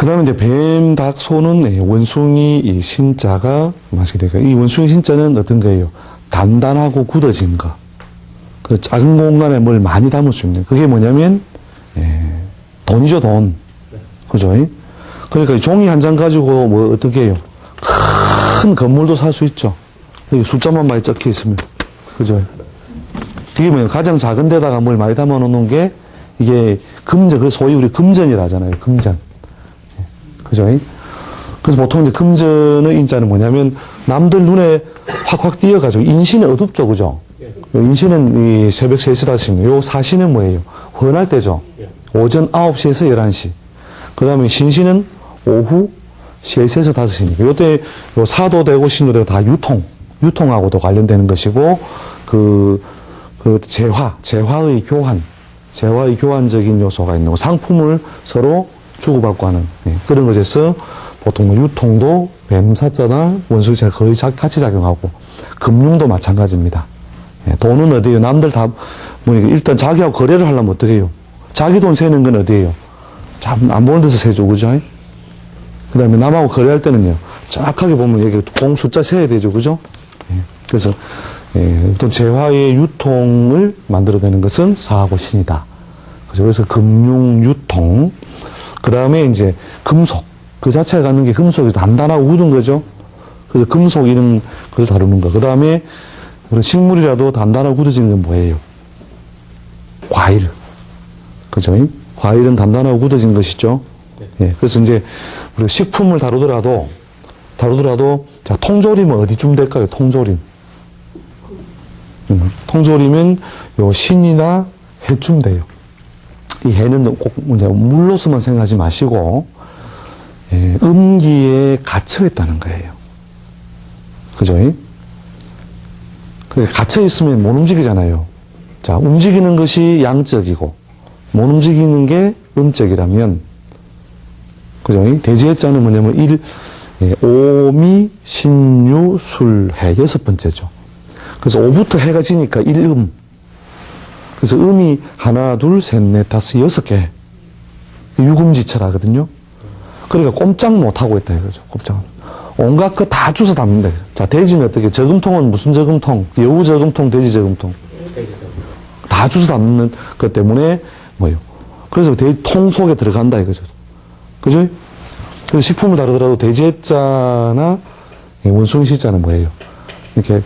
그 다음에 이제 뱀, 닭, 소는 원숭이 이 신자가 맞게 되니까 이 원숭이 신자는 어떤 거예요? 단단하고 굳어진 거. 그 작은 공간에 뭘 많이 담을 수 있는. 그게 뭐냐면, 돈이죠, 돈. 그죠? 그러니까 종이 한 장 가지고 뭐 어떻게 해요? 큰 건물도 살 수 있죠. 숫자만 많이 적혀 있으면. 그죠? 그게 뭐예요? 가장 작은 데다가 뭘 많이 담아 놓는 게 이게 금전, 그 소위 우리 금전이라 하잖아요. 금전. 그죠? 그래서 보통 이제 금전의 인자는 뭐냐면 남들 눈에 확확 띄어가지고 인신은 어둡죠. 그죠? 인신은 이 새벽 3시, 5시. 요 사시는 뭐예요? 헌할 때죠. 오전 9시에서 11시. 그 다음에 신시는 오후 3시에서 5시니까. 요때 요 사도되고 신도되고 다 유통하고도 관련되는 것이고, 재화의 교환적인 요소가 있는 거. 상품을 서로 주고받고 하는 그런 것에서 보통 유통도 뱀사자나 원숭이처럼 거의 같이 작용하고, 금융도 마찬가지입니다. 돈은 어디에요? 남들 다, 일단 자기하고 거래를 하려면 어떻게 해요? 자기 돈 세는 건 어디에요? 안 보는 데서 세죠, 그죠? 그 다음에 남하고 거래할 때는요, 정확하게 보면 여기 공 숫자 세야 되죠, 그죠? 그래서, 또 재화의 유통을 만들어내는 것은 사하고 신이다. 그래서 금융, 유통, 그 다음에 이제 금속, 그 자체가 갖는 게 금속이 단단하고 굳은 거죠. 그래서 금속 이런 것을 다루는 거. 그 다음에 식물이라도 단단하고 굳어지는 건 뭐예요? 과일. 그죠? 과일은 단단하고 굳어진 것이죠. 예. 그래서 이제 우리가 식품을 다루더라도, 자, 통조림은 어디쯤 될까요? 통조림. 통조림은 요 신이나 해쯤 돼요. 이 해는 꼭 이제 물로서만 생각하지 마시고, 음기에 갇혀 있다는 거예요. 그죠? 갇혀 있으면 못 움직이잖아요. 자, 움직이는 것이 양적이고, 못 움직이는 게 음적이라면, 그죠? 대지해자는 뭐냐면, 오미, 신유, 술, 해. 6번째죠. 그래서 오부터 해가 지니까 1음. 그래서 음이 하나, 둘, 셋, 넷, 다섯, 6개. 유금지철 하거든요. 그러니까 꼼짝 못 하고 있다 이거죠. 꼼짝. 온갖 거 다 주워 담는다. 자, 돼지는 어떻게? 저금통은 무슨 저금통? 여우 저금통, 돼지 저금통. 다 주워 담는 것 때문에 뭐예요? 그래서 통 속에 들어간다 이거죠. 그죠? 그래서 식품을 다루더라도 돼지해자나 원숭이 시자는 뭐예요? 이렇게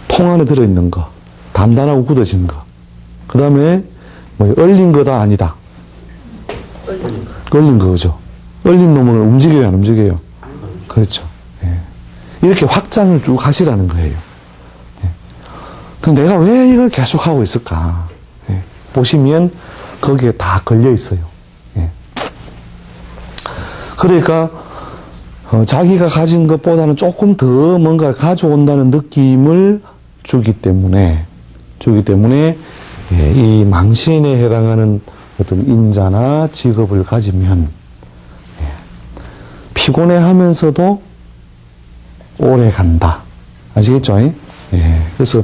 통 안에 들어있는 거, 단단하고 굳어진 거. 그 다음에 뭐예요? 얼린 거다 아니다. 얼린 거죠. 얼린 놈은 움직여요, 안 움직여요? 그렇죠. 예. 이렇게 확장을 쭉 하시라는 거예요. 예. 그럼 내가 왜 이걸 계속 하고 있을까? 예. 보시면 거기에 다 걸려 있어요. 예. 그러니까 자기가 가진 것보다는 조금 더 뭔가 가져온다는 느낌을 주기 때문에 예, 이 망신에 해당하는 어떤 인자나 직업을 가지면 피곤해하면서도 오래 간다. 아시겠죠? 예. 그래서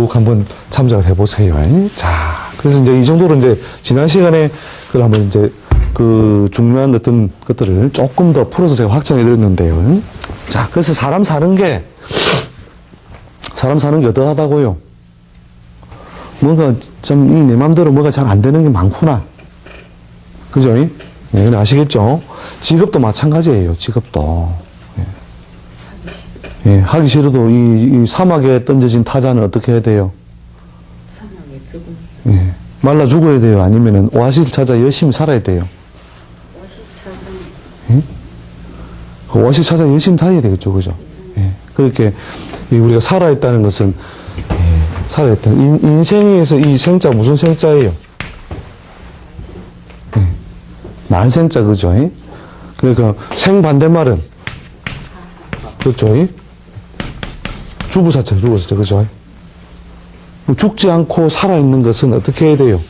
한번 참작을 해보세요. 자, 그래서 이제 이 정도로 이제 지난 시간에 그걸 한번 이제 그 중요한 어떤 것들을 조금 더 풀어서 제가 확장해 드렸는데요. 자, 그래서 사람 사는 게 어떠하다고요? 뭔가 좀 내 맘대로 뭐가 잘 안 되는 게 많구나. 그죠? 예, 아시겠죠? 직업도 마찬가지예요, 직업도. 예. 예, 하기 싫어도 이 사막에 던져진 타자는 어떻게 해야 돼요? 사막에 죽음. 예. 말라 죽어야 돼요? 아니면은 오아시스 찾아 열심히 살아야 돼요? 오아시스 찾아. 예? 그 오아시스 찾아 열심히 다녀야 되겠죠, 그죠? 예. 그렇게 우리가 살아있다는 것은, 살아있다는, 인생에서 이 생자 무슨 생자예요? 난생자, 그죠? 그러니까 생반대말은 그렇죠? 죽으사자, 그죠? 죽지 않고 살아있는 것은 어떻게 해야 돼요?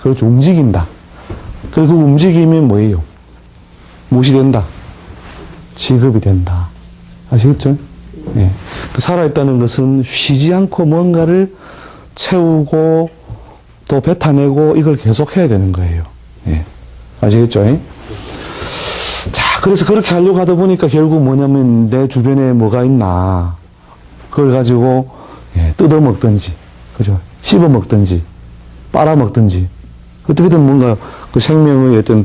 그렇죠, 움직인다. 그리고 움직임이 뭐예요? 무엇이 된다? 직업이 된다. 아시겠죠? 예. 그 살아있다는 것은 쉬지 않고 뭔가를 채우고 또 뱉어내고 이걸 계속 해야 되는 거예요. 예. 아시겠죠? 자, 그래서 그렇게 하려고 하다 보니까 결국 뭐냐면 내 주변에 뭐가 있나. 그걸 가지고 뜯어 먹든지, 그죠? 씹어 먹든지, 빨아 먹든지. 어떻게든 뭔가 그 생명의 어떤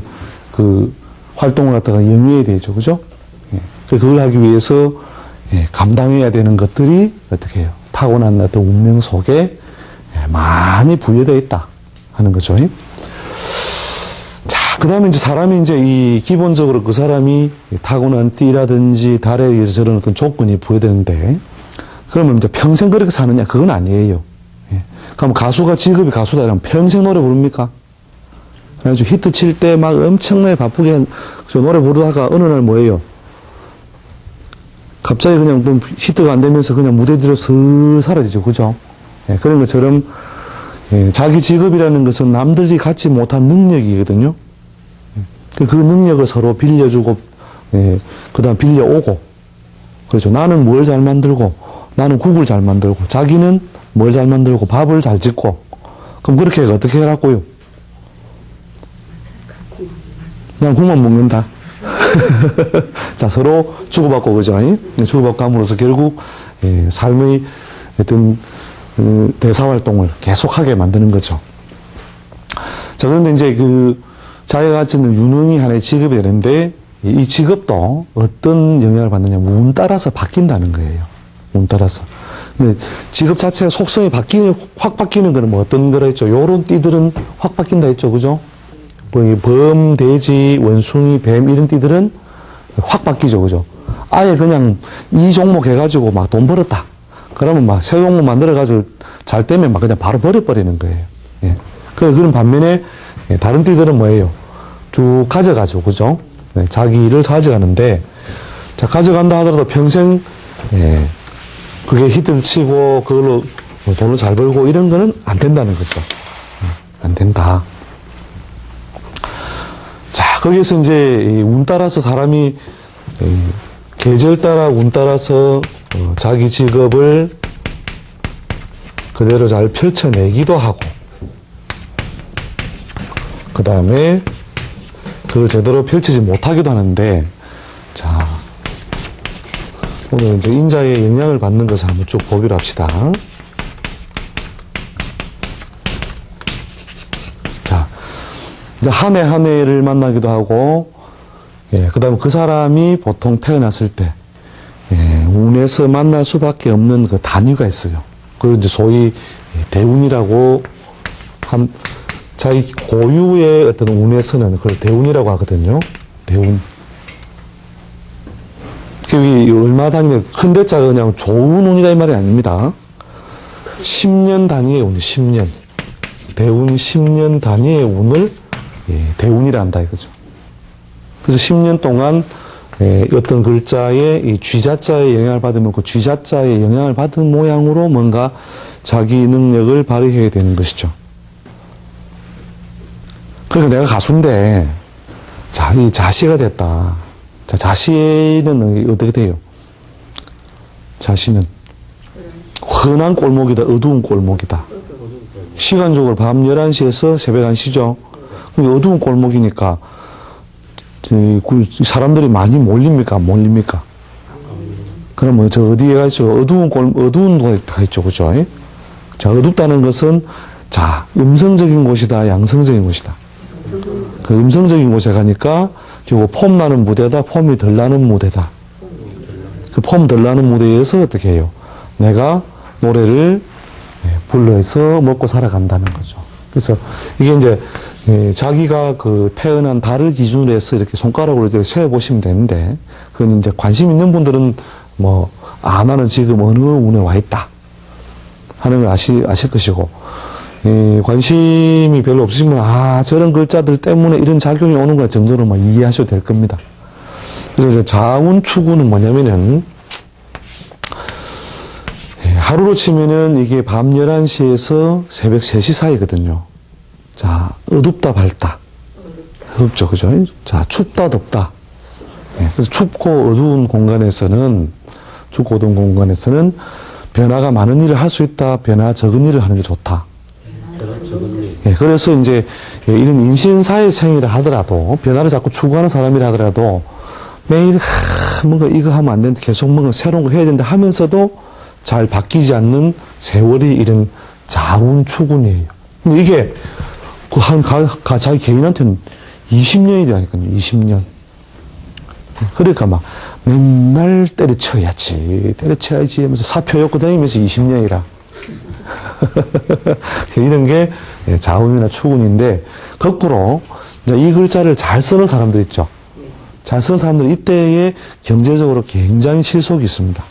그 활동을 갖다가 영위해야 되죠. 그죠? 그걸 하기 위해서 감당해야 되는 것들이 어떻게 해요? 타고난 어떤 운명 속에 많이 부여되어 있다 하는 거죠. 자, 그 다음에 이제 사람이 이제 이 기본적으로 그 사람이 타고난 띠라든지 달에 의해서 저런 어떤 조건이 부여되는데 그러면 이제 평생 그렇게 사느냐? 그건 아니에요. 그럼 가수가 직업이 가수다 이러면 평생 노래 부릅니까? 그래가지고 히트 칠 때 막 엄청나게 바쁘게 노래 부르다가 어느 날 뭐예요? 갑자기 그냥 좀 히트가 안 되면서 그냥 무대 뒤로 슬 사라지죠. 그죠? 그런 것처럼 자기 직업이라는 것은 남들이 갖지 못한 능력이거든요. 그 능력을 서로 빌려주고 그 다음 빌려오고 그렇죠. 나는 뭘 잘 만들고 나는 국을 잘 만들고 자기는 뭘 잘 만들고 밥을 잘 짓고 그럼 그렇게 어떻게 해라고요? 그냥 국만 먹는다. 자, 서로 주고받고, 그죠? 주고받고 함으로써 결국, 삶의 어떤, 대사활동을 계속하게 만드는 거죠. 자, 그런데 이제 자기가 가지는 유능이 하나의 직업이 되는데, 이 직업도 어떤 영향을 받느냐, 운 따라서 바뀐다는 거예요. 운 따라서. 근데 직업 자체가 속성이 확 바뀌는 거는 뭐 어떤 거라 했죠? 요런 띠들은 확 바뀐다 했죠. 그죠? 범, 돼지, 원숭이, 뱀 이런 띠들은 확 바뀌죠. 그죠? 아예 그냥 이 종목 해가지고 막 돈 벌었다. 그러면 막 새 종목 만들어가지고 잘 되면 막 그냥 바로 버려버리는 거예요. 그런 반면에 다른 띠들은 뭐예요? 쭉 가져가죠. 그죠? 자기 일을 가져가는데 자, 가져간다 하더라도 평생 그게 히트를 치고 그걸로 돈을 잘 벌고 이런 거는 안 된다는 거죠. 안 된다. 자, 거기에서 이제 운 따라서 사람이 계절 따라 운 따라서 자기 직업을 그대로 잘 펼쳐내기도 하고 그 다음에 그걸 제대로 펼치지 못하기도 하는데 자, 오늘 이제 인자의 영향을 받는 것을 한번 쭉 보기로 합시다. 자, 이제 한 해 한 해를 만나기도 하고, 그 다음에 그 사람이 보통 태어났을 때, 운에서 만날 수밖에 없는 그 단위가 있어요. 그걸 이제 소위 대운이라고 자기 고유의 어떤 운에서는 그걸 대운이라고 하거든요. 대운. 그게 얼마 단위냐, 큰 대자가 그냥 좋은 운이다 이 말이 아닙니다. 10년 단위의 운, 10년. 대운 10년 단위의 운을 대운이라 한다 이거죠. 그래서 10년 동안 어떤 글자의 이 쥐자자의 영향을 받으면 그 쥐자자의 영향을 받은 모양으로 뭔가 자기 능력을 발휘해야 되는 것이죠. 그러니까 내가 가수인데 자, 이 자시가 됐다. 자, 자시는 어떻게 돼요? 자시는 흔한 골목이다, 어두운 골목이다. 시간적으로 밤 11시에서 새벽 1시죠. 어두운 골목이니까 사람들이 많이 몰립니까? 안 몰립니까? 그러면 저 어디에 가 있죠? 어두운 곳에 있죠. 그죠? 자, 어둡다는 것은 자, 음성적인 곳이다, 양성적인 곳이다. 그 음성적인 곳에 가니까 결국 폼 나는 무대다, 폼이 덜 나는 무대다. 그 폼 덜 나는 무대에서 어떻게 해요? 내가 노래를 불러서 먹고 살아간다는 거죠. 그래서 이게 이제 자기가 그 태어난 달을 기준으로 해서 이렇게 손가락으로 이렇게 세어보시면 되는데, 그건 이제 관심 있는 분들은 뭐, 아, 나는 지금 어느 운에 와 있다 하는 걸 아실 것이고, 관심이 별로 없으시면, 아, 저런 글자들 때문에 이런 작용이 오는 것 정도로만 이해하셔도 될 겁니다. 그래서 이제 자운, 추구는 뭐냐면은, 하루로 치면은 이게 밤 11시에서 새벽 3시 사이거든요. 자, 어둡다, 밝다. 어둡죠, 그죠? 자, 춥다, 덥다. 그래서 춥고 어두운 공간에서는, 춥고 어두운 공간에서는 변화가 많은 일을 할 수 있다, 변화 적은 일을 하는 게 좋다. 예, 그래서 이제 이런 인신사회생이라 하더라도 변화를 자꾸 추구하는 사람이라 하더라도 매일 뭔가 이거 하면 안 되는데 계속 뭔가 새로운 거 해야 되는데 하면서도 잘 바뀌지 않는 세월이 이런 자운추군이에요. 근데 이게 그 자기 개인한테는 20년이 되니까요. 20년. 그러니까 막 맨날 때려쳐야지 하면서 사표 엮고 다니면서 20년이라. 이런 게 자운이나 추군인데 거꾸로 이제 이 글자를 잘 쓰는 사람들 있죠. 잘 쓰는 사람들은 이때에 경제적으로 굉장히 실속이 있습니다.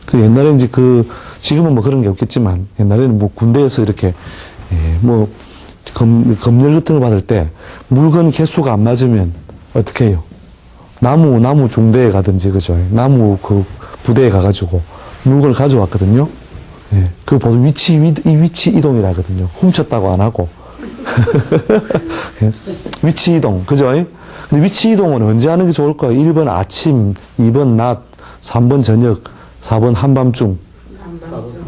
그 옛날에 이제 지금은 뭐 그런 게 없겠지만 옛날에는 뭐 군대에서 이렇게 뭐 검열 같은 거 받을 때 물건 개수가 안 맞으면 어떻게 해요? 나무 중대에 가든지 그죠? 나무 그 부대에 가가지고 물건을 가져왔거든요. 예, 그 보통 위치 이동이라 하거든요. 훔쳤다고 안 하고. 예, 위치 이동, 그죠? 근데 위치 이동은 언제 하는 게 좋을까요? 1번 아침, 2번 낮, 3번 저녁, 4번 한밤중.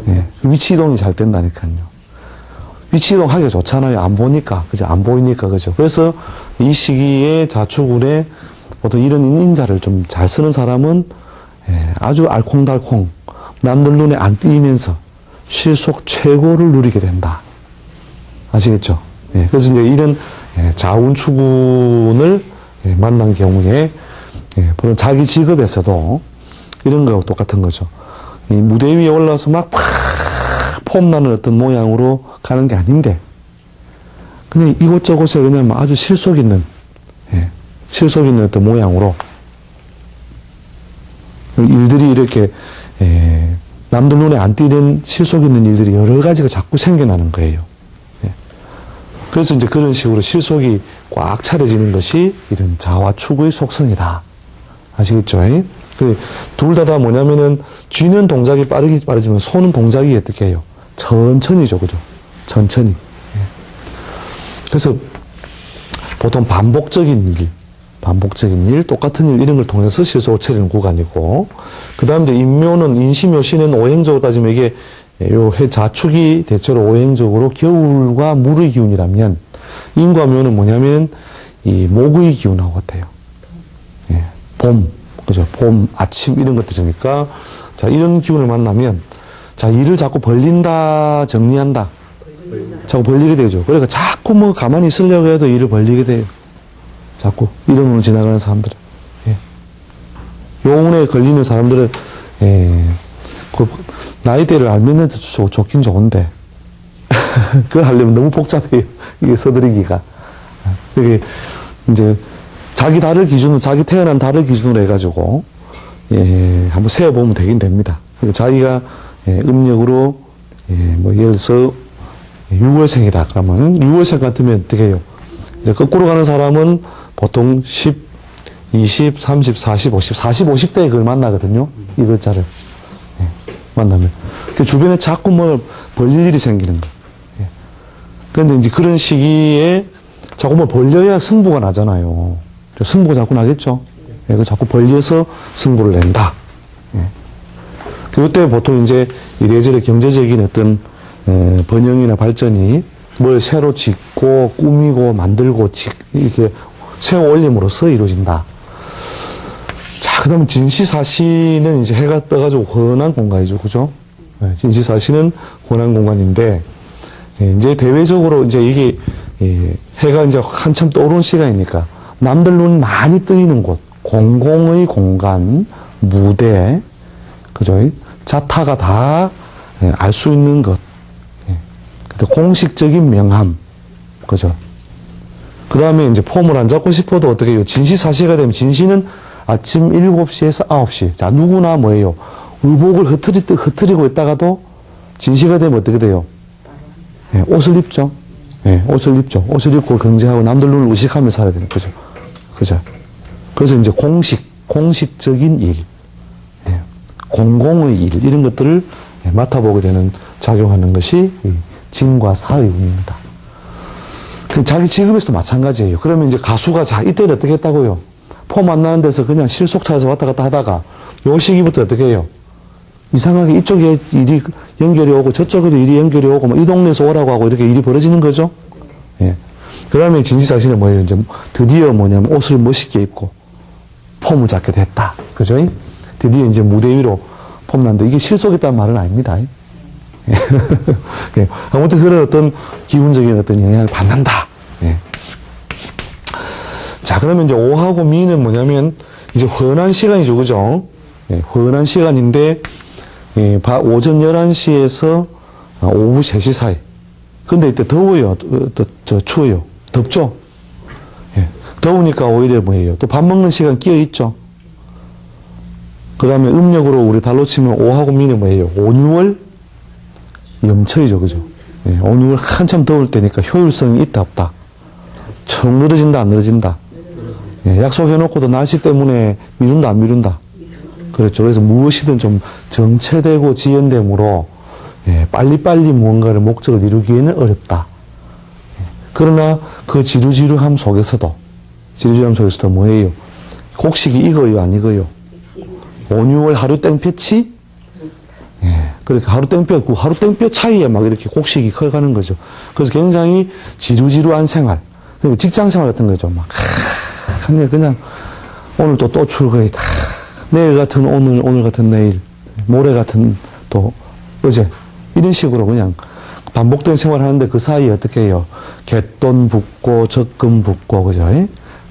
예, 위치 이동이 잘 된다니까요. 위치 이동 하기가 좋잖아요. 안 보니까, 그죠? 안 보이니까, 그죠? 그래서 이 시기에 자축운에 보통 이런 인자를 좀 잘 쓰는 사람은 아주 알콩달콩 남들 눈에 안 띄면서 실속 최고를 누리게 된다. 아시겠죠? 예, 그래서 이제 이런 자운추군을 만난 경우에 보통 자기 직업에서도 이런 거하고 똑같은 거죠. 이 무대 위에 올라와서 막 폼나는 어떤 모양으로 가는 게 아닌데 그냥 이곳저곳에 그냥 아주 실속 있는 어떤 모양으로 일들이 이렇게 남들 눈에 안 띄는 실속 있는 일들이 여러 가지가 자꾸 생겨나는 거예요. 그래서 이제 그런 식으로 실속이 꽉 차려지는 것이 이런 자와 축의 속성이다. 아시겠죠? 둘 다 뭐냐면은 쥐는 동작이 빠르지만 소는 동작이 어떻게 해요? 천천히죠, 그죠? 천천히. 그래서 보통 반복적인 일, 똑같은 일, 이런 걸 통해서 실속을 차리는 구간이고, 그 다음 이제 인시묘시는 오행적으로 따지면 이게 요 자축이 대체로 오행적으로 겨울과 물의 기운이라면, 인과 묘는 뭐냐면 이 목의 기운하고 같아요. 봄, 그죠? 봄, 아침 이런 것들이니까, 자, 이런 기운을 만나면, 자, 일을 자꾸 벌린다, 정리한다. 자꾸 벌리게 되죠. 그러니까 자꾸 뭐 가만히 있으려고 해도 일을 벌리게 돼요. 자꾸 이론으로 지나가는 사람들은. 요운에 걸리는 사람들은 그 나이대를 알면 좋긴 좋은데 그걸 하려면 너무 복잡해요. 이게 서두르기가. 이게 이제 자기 태어난 달을 기준으로 해가지고 한번 세어보면 되긴 됩니다. 그러니까 자기가 음력으로 뭐 예를 들어서 6월생이다. 그러면 6월생 같으면 어떻게 해요? 이제 거꾸로 가는 사람은 보통 10, 20, 30, 40, 50, 50대에 그걸 만나거든요. 이 글자를. 만나면. 그 주변에 자꾸 뭐 벌릴 일이 생기는 거. 그런데 이제 그런 시기에 자꾸 뭐 벌려야 승부가 나잖아요. 승부가 자꾸 나겠죠. 그 자꾸 벌려서 승부를 낸다. 그때 보통 이제 이래저래 경제적인 어떤 번영이나 발전이 뭘 새로 짓고 꾸미고 만들고 이렇게 세워 올림으로써 이루어진다. 자, 그 다음에 진시사시는 이제 해가 떠가지고 혼한 공간이죠. 그죠? 진시사시는 혼한 공간인데, 이제 대외적으로 이제 이게, 해가 이제 한참 떠오르는 시간이니까, 남들 눈 많이 뜨이는 곳, 공공의 공간, 무대, 그죠? 자타가 다 알 수 있는 것. 공식적인 명함. 그죠? 그 다음에 이제 폼을 안 잡고 싶어도 어떻게 해요? 진시사시가 되면 진시는 아침 7시에서 9시. 자, 누구나 뭐예요? 의복을 흐트리고 있다가도 진시가 되면 어떻게 돼요? 옷을 입죠. 옷을 입죠. 옷을 입고 경제하고 남들 눈을 의식하며 살아야 되는 거죠. 그죠? 그래서 이제 공식적인 일, 공공의 일, 이런 것들을 맡아보게 되는, 작용하는 것이 진과 사의 운입니다. 자기 직업에서도 마찬가지예요. 그러면 이제 가수가 이때는 어떻게 했다고요? 폼 안 나는 데서 그냥 실속 찾아서 왔다 갔다 하다가 요 시기부터 어떻게 해요? 이상하게 이쪽에 일이 연결이 오고 저쪽에도 일이 연결이 오고 뭐 이 동네에서 오라고 하고 이렇게 일이 벌어지는 거죠. 예. 그 다음에 진지사실은 뭐예요? 이제 드디어 뭐냐면 옷을 멋있게 입고 폼을 잡게 됐다. 그죠? 드디어 이제 무대 위로 폼 난다. 이게 실속있다는 말은 아닙니다. 예. 예. 아무튼 그런 어떤 기운적인 어떤 영향을 받는다. 예. 자, 그러면 이제 오하고 미는 뭐냐면 이제 헌한 시간이죠. 그죠? 예. 헌한 시간인데 예, 오전 11시에서 오후 3시 사이. 근데 이때 더워요. 추워요. 덥죠? 예. 더우니까 오히려 뭐예요? 또 밥 먹는 시간 끼어 있죠? 그 다음에 음력으로 우리 달로 치면 오하고 미는 뭐예요? 5, 6월 염철이죠. 그죠? 예. 5, 6월 한참 더울 때니까 효율성이 있다, 없다? 청 늘어진다, 안 늘어진다? 예. 약속해놓고도 날씨 때문에 미룬다, 안 미룬다? 그렇죠. 그래서 무엇이든 좀 정체되고 지연됨으로 예, 빨리빨리 무언가를 목적을 이루기에는 어렵다. 예, 그러나 그 지루지루함 속에서도 뭐예요? 곡식이 익어요, 안 익어요? 5, 6월 하루 땡볕이 예, 그렇게 하루 땡볕 차이에 막 이렇게 곡식이 커가는 거죠. 그래서 굉장히 지루지루한 생활, 그러니까 직장 생활 같은 거죠. 막 그냥 오늘 또 출근이다. 내일 같은 오늘 같은 내일, 모레 같은 또 어제 이런 식으로 그냥 반복된 생활을 하는데 그 사이에 어떻게 해요? 갯돈 붓고 적금 붓고 그죠?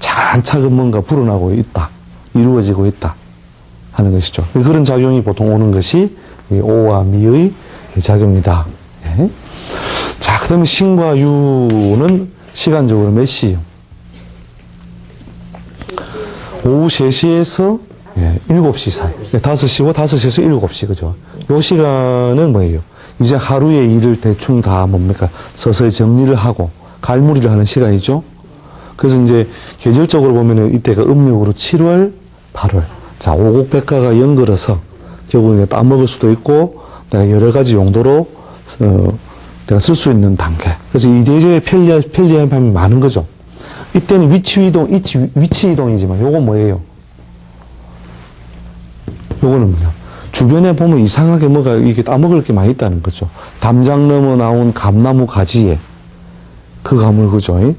차근차근 뭔가 불어나고 있다, 이루어지고 있다 하는 것이죠. 그런 작용이 보통 오는 것이 오와 미의 작용이다. 예. 자, 그다음에 신과 유는 시간적으로 몇 시예요? 오후 3시에서 7시 사이. 5시고 5시에서 7시, 그죠? 요 시간은 뭐예요? 이제 하루의 일을 대충 다 뭡니까? 서서히 정리를 하고 갈무리를 하는 시간이죠? 그래서 이제 계절적으로 보면은 이때가 음력으로 7월, 8월. 자, 오곡백과가 연걸어서 결국은 따먹을 수도 있고 내가 여러 가지 용도로, 내가 쓸 수 있는 단계. 그래서 이래저래 편리함이 많은 거죠. 이때는 위치 이동이지만 요건 뭐예요? 요거는 뭐냐? 주변에 보면 이상하게 뭐가 이게 따먹을 게 많이 있다는 거죠. 담장 넘어 나온 감나무 가지에 그 감을 그죠?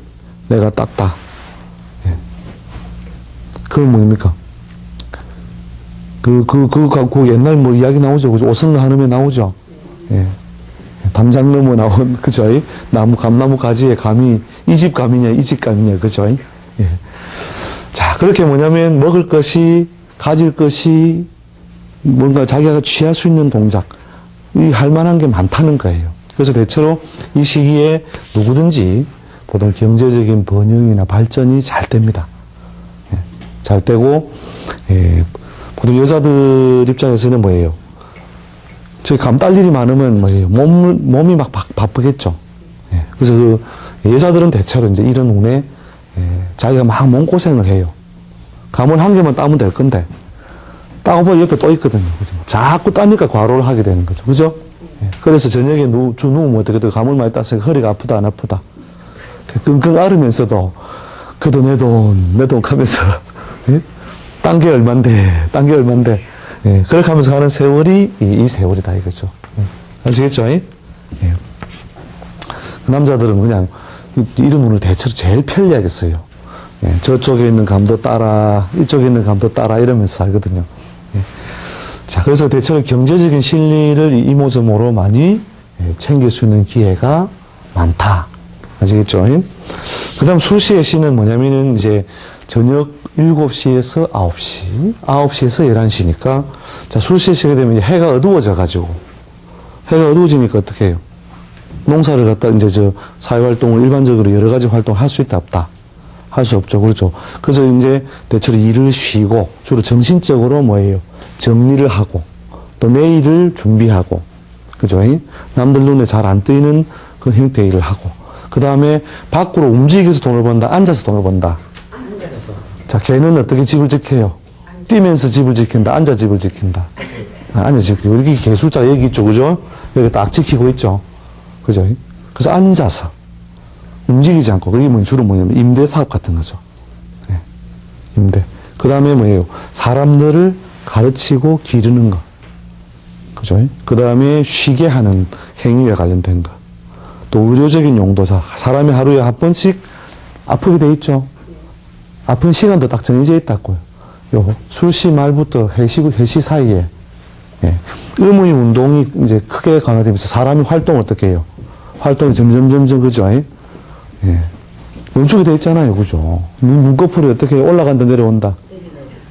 내가 땄다. 예. 그건 뭡니까? 그 옛날 뭐 이야기 나오죠. 그죠? 오성가 한음에 나오죠. 예. 담장 넘어 나온, 그죠? 나무, 감나무 가지에 감이, 이 집 감이냐, 이 집 감이냐, 그죠? 예. 자, 그렇게 뭐냐면 먹을 것이, 가질 것이, 뭔가 자기가 취할 수 있는 동작, 할 만한 게 많다는 거예요. 그래서 대체로 이 시기에 누구든지 보통 경제적인 번영이나 발전이 잘 됩니다. 예, 잘 되고, 예, 보통 여자들 입장에서는 뭐예요? 저희 감 딸 일이 많으면 뭐예요? 몸이 막 바쁘겠죠. 예, 그래서 그 여자들은 대체로 이제 이런 운에 자기가 막 몸고생을 해요. 감을 한 개만 따면 될 건데, 따고 보면 옆에 또 있거든요. 그죠? 자꾸 따니까 과로를 하게 되는 거죠. 그죠? 예. 그래서 저녁에 누우면 어떻게 돼? 감을 많이 땄으니까 허리가 아프다, 안 아프다? 끙끙 앓으면서도, 그래도 내 돈 하면서, 예? 딴 게 얼만데, 예. 그렇게 하면서 가는 세월이 이 세월이다, 이거죠. 예. 아시겠죠? 예? 그 남자들은 그냥 이런 운을 대체로 제일 편리하게 써요. 예. 저쪽에 있는 감도 따라, 이쪽에 있는 감도 따라 이러면서 살거든요. 예. 자, 그래서 대체로 경제적인 실리를 이모저모로 많이 챙길 수 있는 기회가 많다. 아시겠죠? 그 다음 술시의 시는 뭐냐면은 이제 저녁 7시에서 9시, 9시에서 11시니까, 자, 술시의 시가 되면 이제 해가 어두워져가지고, 해가 어두워지니까 어떻게 해요? 농사를 갖다 이제 사회활동을 일반적으로 여러 가지 활동을 할 수 있다, 없다? 할 수 없죠. 그렇죠. 그래서 이제 대체로 일을 쉬고, 주로 정신적으로 뭐예요? 정리를 하고, 또 내일을 준비하고, 그죠? 남들 눈에 잘 안 뜨이는 그 형태의 일을 하고, 그 다음에 밖으로 움직여서 돈을 번다, 앉아서 돈을 번다. 자, 걔는 어떻게 집을 지켜요? 뛰면서 집을 지킨다, 앉아 집을 지킨다. 앉아 지키고, 여기 개술자 여기 있죠, 그죠? 여기 딱 지키고 있죠. 그죠? 그래서 앉아서, 움직이지 않고, 그게 주로 뭐냐면, 임대 사업 같은 거죠. 네. 임대. 그 다음에 뭐예요? 사람들을 가르치고 기르는 거. 그죠? 그 다음에 쉬게 하는 행위에 관련된 거. 또 의료적인 용도사. 사람이 하루에 한 번씩 아프게 돼 있죠? 아픈 시간도 딱 정해져 있다고요. 요, 술시 말부터 해시 사이에, 예. 의무의 운동이 이제 크게 강화되면서 사람이 활동을 어떻게 해요? 활동이 점점, 그죠? 예. 멈추게 돼 있잖아요. 그죠? 눈꺼풀이 어떻게 올라간다, 내려온다?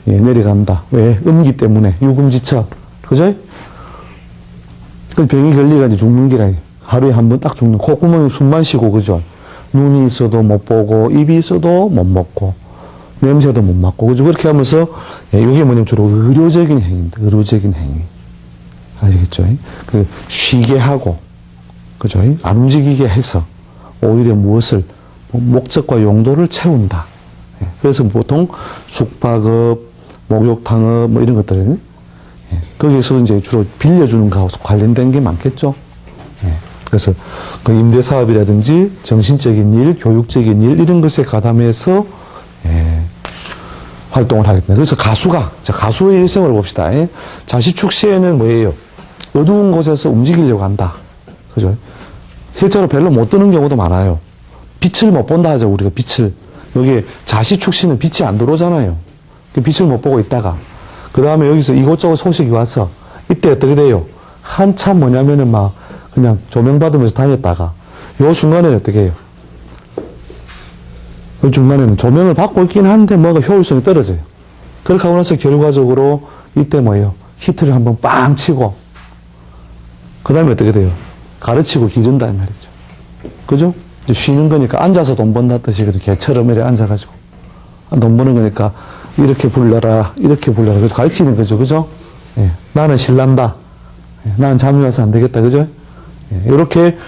예, 내려간다. 왜? 음기 때문에. 유금지처. 그죠? 그 병이 걸리가 이제 죽는 기라. 하루에 한 번 딱 죽는. 콧구멍에 숨만 쉬고, 그죠? 눈이 있어도 못 보고, 입이 있어도 못 먹고, 냄새도 못 맡고, 그죠? 그렇게 하면서, 예, 이게 뭐냐면 주로 의료적인 행위입니다. 의료적인 행위. 아시겠죠? 그, 쉬게 하고, 그죠? 안 움직이게 해서, 오히려 무엇을, 목적과 용도를 채운다. 예, 그래서 보통 숙박업, 목욕탕업, 뭐 이런 것들, 예, 거기에서 이제 주로 빌려주는 거하고 관련된 게 많겠죠? 예, 그래서 그 임대사업이라든지 정신적인 일, 교육적인 일, 이런 것에 가담해서, 예, 활동을 하겠다. 그래서 가수의 일생을 봅시다. 예? 자시축 시에는 뭐예요? 어두운 곳에서 움직이려고 한다. 그죠? 실제로 별로 못 뜨는 경우도 많아요. 빛을 못 본다 하죠, 우리가 빛을. 여기 자시축 시는 빛이 안 들어오잖아요. 빛을 못 보고 있다가. 그 다음에 여기서 이곳저곳 소식이 와서, 이때 어떻게 돼요? 한참 뭐냐면은 막, 그냥 조명 받으면서 다녔다가, 요 중간에는 어떻게 해요? 그 중간에는 조명을 받고 있긴 한데 뭐가 효율성이 떨어져요. 그렇게 하고 나서 결과적으로 이때 뭐예요? 히트를 한번 빵 치고, 그 다음에 어떻게 돼요? 가르치고 기른다, 이 말이죠. 그죠? 이제 쉬는 거니까 앉아서 돈 번다듯이 개처럼 이렇게 앉아가지고. 돈 버는 거니까 이렇게 불러라, 이렇게 불러라. 그래서 가르치는 거죠. 그죠? 예. 나는 신난다. 예. 나는 잠이 와서 안 되겠다. 그죠? 예. 이렇게,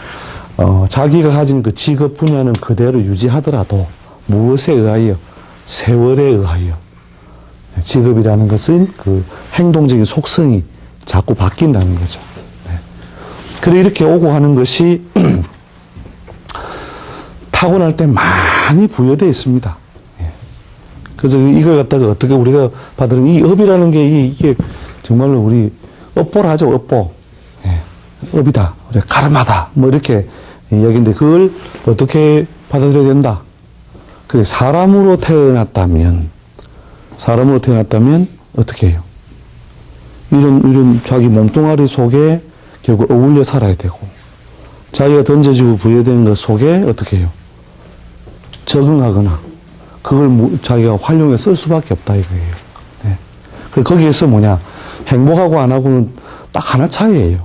자기가 가진 그 직업 분야는 그대로 유지하더라도 무엇에 의하여? 세월에 의하여. 직업이라는 것은 그 행동적인 속성이 자꾸 바뀐다는 거죠. 네. 그래, 이렇게 오고 하는 것이 타고날 때 많이 부여되어 있습니다. 예. 그래서 이걸 갖다가 어떻게 우리가 받으면 이 업이라는 게 이게 정말로 우리 업보라 하죠, 업보. 예. 업이다. 우리 가르마다. 뭐 이렇게 이야기인데 그걸 어떻게 받아들여야 된다? 그 사람으로 태어났다면 어떻게 해요? 이런 자기 몸뚱아리 속에 결국 어울려 살아야 되고, 자기가 던져지고 부여된 것 속에 어떻게 해요? 적응하거나, 그걸 자기가 활용해 쓸 수밖에 없다, 이거예요. 네. 거기에서 뭐냐? 행복하고 안 하고는 딱 하나 차이예요.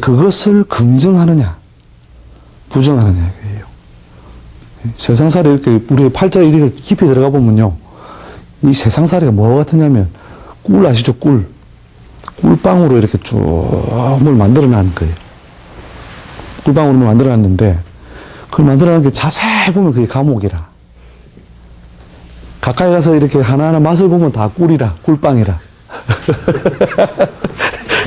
그것을 긍정하느냐, 부정하느냐, 이거예요. 세상살이 이렇게 우리 팔자에 이렇게 깊이 들어가 보면요. 이 세상살이가 뭐가 같으냐면 꿀 아시죠? 꿀방으로 이렇게 쭉 뭘 만들어 놨는 거예요. 꿀방으로 뭘 만들어 놨는데 그걸 만들어 놓은 게 자세히 보면 그게 감옥이라. 가까이 가서 이렇게 하나하나 맛을 보면 다 꿀이라, 꿀빵이라.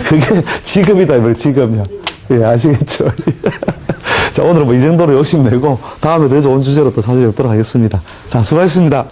그게 직업이다, 이거 직업이야. 예, 아시겠죠? 자, 오늘은 뭐 이 정도로 욕심내고 다음에 더 좋은 주제로 또 찾아뵙도록 하겠습니다. 자, 수고하셨습니다.